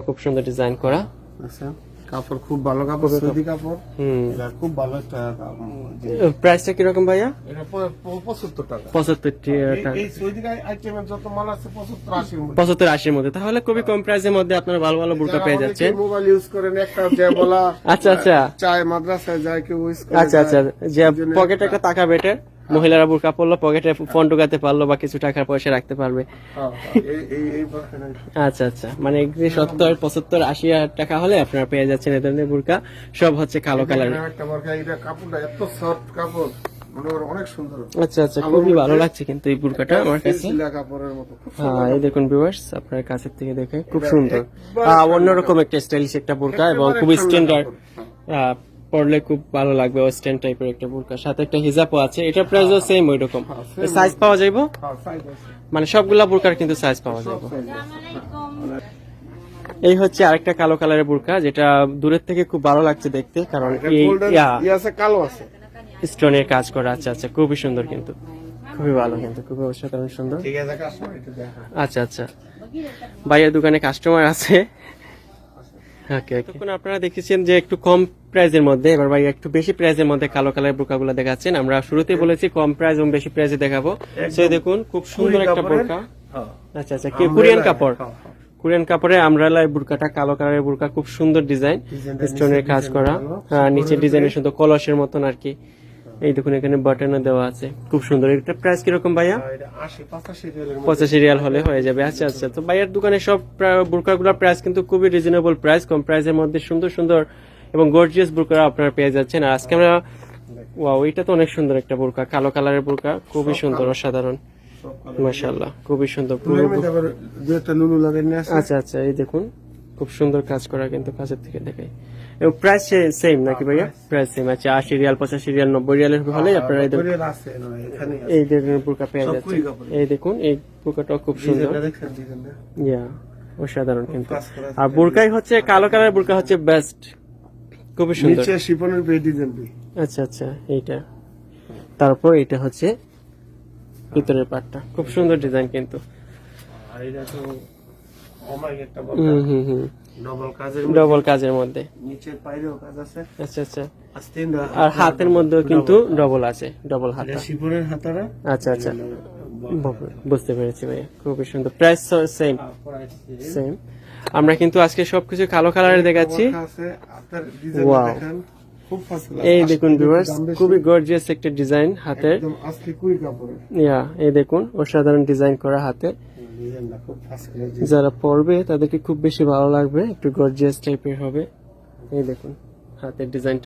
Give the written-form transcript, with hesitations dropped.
খুব সুন্দর ডিজাইন করা। আচ্ছা, কাপড় খুব ভালো কাপড়, সৌদি কাপড়। এটা খুব ভালো একটা প্রাইসটা কিরকম ভাইয়া? এটা 75 টাকা। 75 টাকা। এই সৌদি আইটেমের যত মাল আছে 75-80 এর মধ্যে। 75-80 এর মধ্যে, তাহলে খুবই কম প্রাইসের মধ্যে আপনারা ভালো ভালো বোরকা পেয়ে যাচ্ছেন। মোবাইল ইউজ করেন, একটা যে বলা আচ্ছা আচ্ছা চায় মাদ্রাসায় যায় কেউ ইউজ করে। আচ্ছা আচ্ছা, যে পকেটে একটা টাকা বেটে মহিলারা বোরকা পরলো, পকেটে ফোন ঢুকাতে পারলো বা কিছু টাকা পয়সা রাখতে পারবে। আচ্ছা আচ্ছা, মানে 70-75-80 হাজার টাকা হলে আপনারা পেয়ে যাচ্ছেন এই ধরনের বোরকা। সব হচ্ছে কালো কালার। কাপড়টা এত সফট কাপড়, মানে অনেক সুন্দর। আচ্ছা আচ্ছা, খুবই ভালো লাগছে কিন্তু এই বোরকাটা আমার কাছে। কাপড়ের মতো হ্যাঁ, এই দেখুন ভিউয়ার্স, আপনার কাছের থেকে দেখে খুব সুন্দর, অন্যরকম একটা স্টাইলিশ একটা বোরকা এবং খুব স্ট্যান্ডার্ড, পরলে খুব ভালো লাগবে। ওয়েস্টার্ন টাইপের একটা বোরকা, সাথে একটা হিজাবও আছে। এটা প্রাইসও সেম ওই রকম। সাইজ পাওয়া যাইবো, মানে সবগুলা বোরকার কিন্তু সাইজ পাওয়া যাবে। এই হচ্ছে আরেকটা কালো কালারের বোরকা, যেটা দূরের থেকে খুব ভালো লাগছে দেখতে, কারণ এই কালো আছে, স্টোনের কাজ করা। আচ্ছা আচ্ছা, খুবই সুন্দর কিন্তু, খুবই ভালো কিন্তু, খুবই অসাধারণ সুন্দর। আচ্ছা আচ্ছা, ভাইয়ের দোকানে কাস্টমার আছে। ওকে, তখন আপনারা দেখেছেন যে একটু কম প্রাইজের মধ্যে, এবার ভাই একটু বেশি প্রাইজের মধ্যে কালো কালার বোরকাগুলো দেখাচ্ছেন। আমরা শুরুতেই বলেছি কম প্রাইস এবং বেশি প্রাইজে দেখাবো। সেই দেখুন খুব সুন্দর একটা বোরকা। আচ্ছা আচ্ছা, কোরিয়ান কাপড়, কোরিয়ান কাপড়ে আমব্রেলা বোরকাটা, কালো কালারের বোরকা, খুব সুন্দর ডিজাইন, স্টোনের কাজ করা। হ্যাঁ, নিচের ডিজাইনের সুন্দর কলসের মতন আর কি। এই দেখুন এখানে বাটনও দেওয়া আছে, খুব সুন্দর। এটা প্রাইস কিরকম ভাইয়া? 85 রিয়াল হলে হয়ে যাবে। আচ্ছা আচ্ছা, তো ভাইয়ার দোকানে সব বোরকাগুলোর প্রাইস কিন্তু খুবই রিজনেবল প্রাইস, কম প্রাইসের মধ্যে সুন্দর সুন্দর এবং গর্জিয়াস বোরকা আপনারা পেয়ে যাচ্ছেন। আর আজকে আমরা, ওয়াও, এটা তো অনেক সুন্দর একটা বোরকা, কালো কালারের বোরকা, খুবই সুন্দর, অসাধারণ, মাশাআল্লাহ, খুবই সুন্দর। আচ্ছা আচ্ছা, এই দেখুন খুব সুন্দর কাজ করা কিন্তু, কাছের থেকে দেখাই। এবং প্রাইস সেম নাকি ভাইয়া? Price same. আচ্ছা, 80 রিয়াল, 85 রিয়াল, 90 রিয়ালের হলে আপনারা এই ধরনের বোরকা পেয়ে যাচ্ছেন। এই দেখুন এই বোরকাটাও খুব সুন্দর, ইয়া, অসাধারণ কিন্তু। আর বোরকাই হচ্ছে কালো কালারের বোরকা হচ্ছে বেস্ট, খুবই সুন্দর। আচ্ছা আচ্ছা, এইটা, তারপর এটা হচ্ছে ভিতরের পার্টটা, খুব সুন্দর ডিজাইন কিন্তু। ডবল কাজের মধ্যে, নিচের পায়েও কাজ আছে। আচ্ছা আচ্ছা, আর হাতের মধ্যেও কিন্তু ডবল আছে, ডবল হাতা, শিফনের হাতারা। আচ্ছা আচ্ছা, বুঝতে পেরেছি ভাই, খুবই সুন্দর। Price same same. আমরা কিন্তু আজকে সবকিছু কালো কালারে দেখাচ্ছি। ওয়াও, এই দেখুন ভিউয়ার্স, খুবই গর্জিয়াস একটা ডিজাইন হাতের। ইয়া, এই দেখুন অসাধারণ ডিজাইন করা হাতে। যারা পরবে তাদেরকে খুব বেশি ভালো লাগবে, একটু গর্জিয়াস টাইপের হবে। এই দেখুন হাতের ডিজাইন।